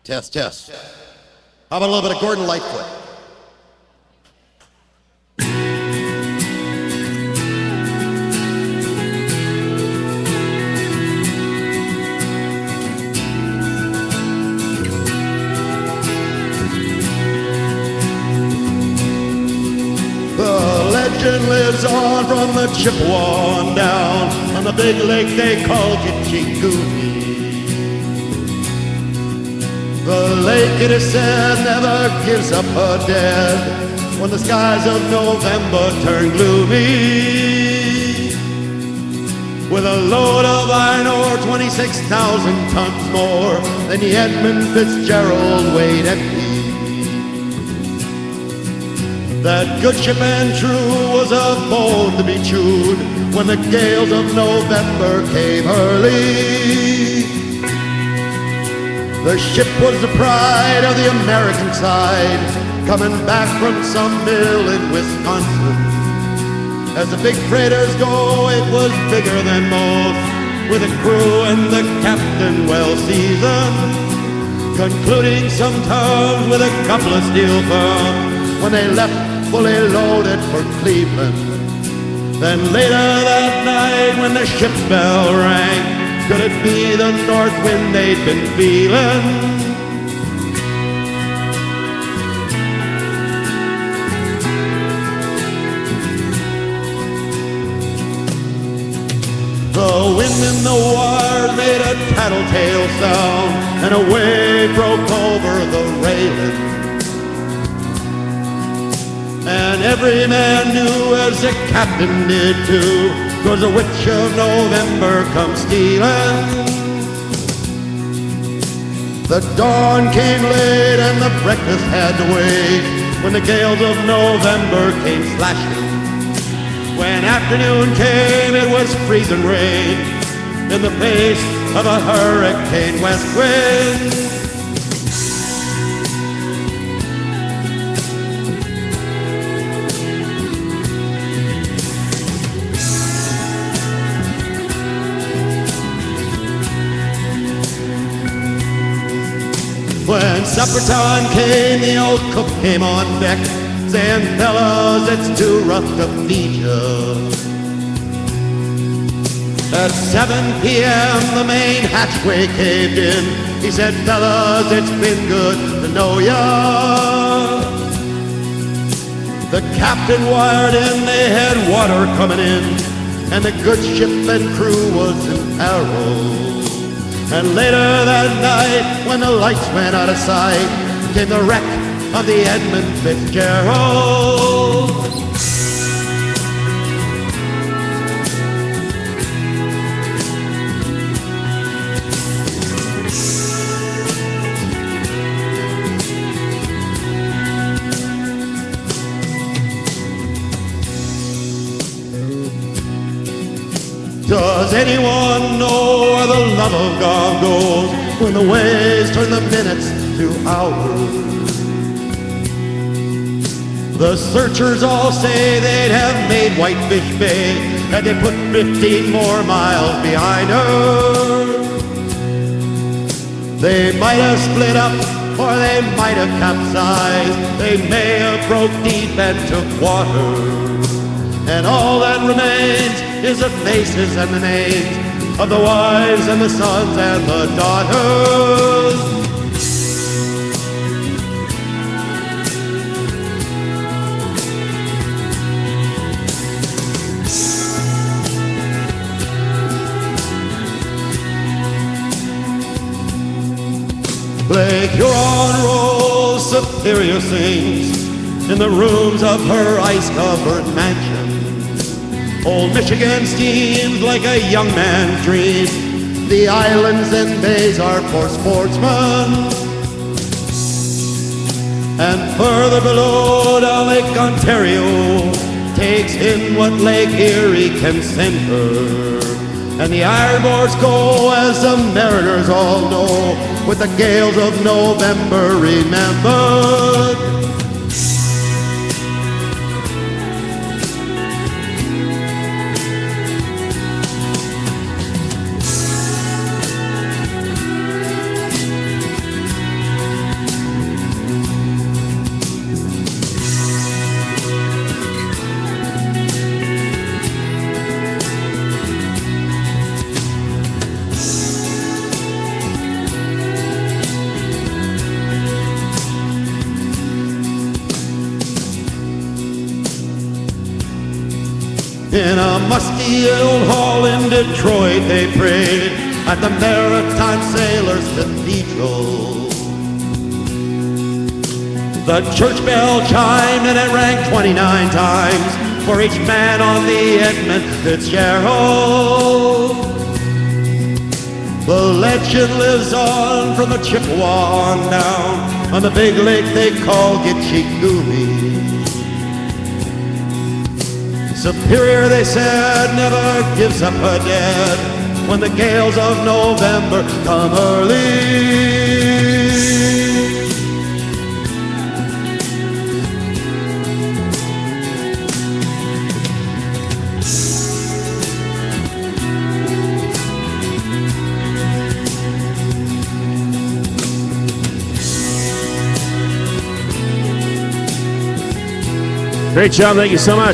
Test, test. How about a little bit of Gordon Lightfoot? The legend lives on from the Chippewa on down on the big lake they call Kitchigumi. The lake, it is said, never gives up her dead when the skies of November turn gloomy. With a load of iron ore, 26,000 tons more than the Edmund Fitzgerald weighed empty. That good ship and true was a bone to be chewed when the gales of November came early. The ship was the pride of the American side, coming back from some mill in Wisconsin. As the big freighters go, it was bigger than most, with a crew and the captain well seasoned, concluding some terms with a couple of steel firms when they left fully loaded for Cleveland. Then later that night when the ship bell rang, could it be the north wind they'd been feeling? The wind in the wires made a tattletale sound, and a wave broke over the railing. And every man knew, as the captain did too, 'twas a witch of November come stealing. The dawn came late and the breakfast had to wait when the gales of November came slashing. When afternoon came, it was freezing rain in the face of a hurricane west wind. When supper time came, the old cook came on deck, saying, "Fellas, it's too rough to feed you." At 7 p.m. the main hatchway caved in. He said, "Fellas, it's been good to know ya." The captain wired in they had water coming in, and the good ship and crew was in peril. And later that night, when the lights went out of sight, came the wreck of the Edmund Fitzgerald. Does anyone know where the love of God goes when the waves turn the minutes to hours? The searchers all say they'd have made Whitefish Bay had they put 15 more miles behind her. They might have split up or they might have capsized. They may have broke deep and took water. And all that remains is the faces and the names of the wives and the sons and the daughters. Lake Huron rolls Superior sings in the rooms of her ice-covered mansion. Old Michigan steams like a young man's dream. The islands and bays are for sportsmen. And further below, down Lake Ontario takes in what Lake Erie can send her. And the ironboards go, as the mariners all know, with the gales of November remembered. In a musty old hall in Detroit they prayed at the Maritime Sailors Cathedral. The church bell chimed and it rang 29 times for each man on the Edmund Fitzgerald. The legend lives on from the Chippewa on down on the big lake they call Gitche-Gumee. Superior, they said, never gives up her dead when the gales of November come early. Great job, thank you so much.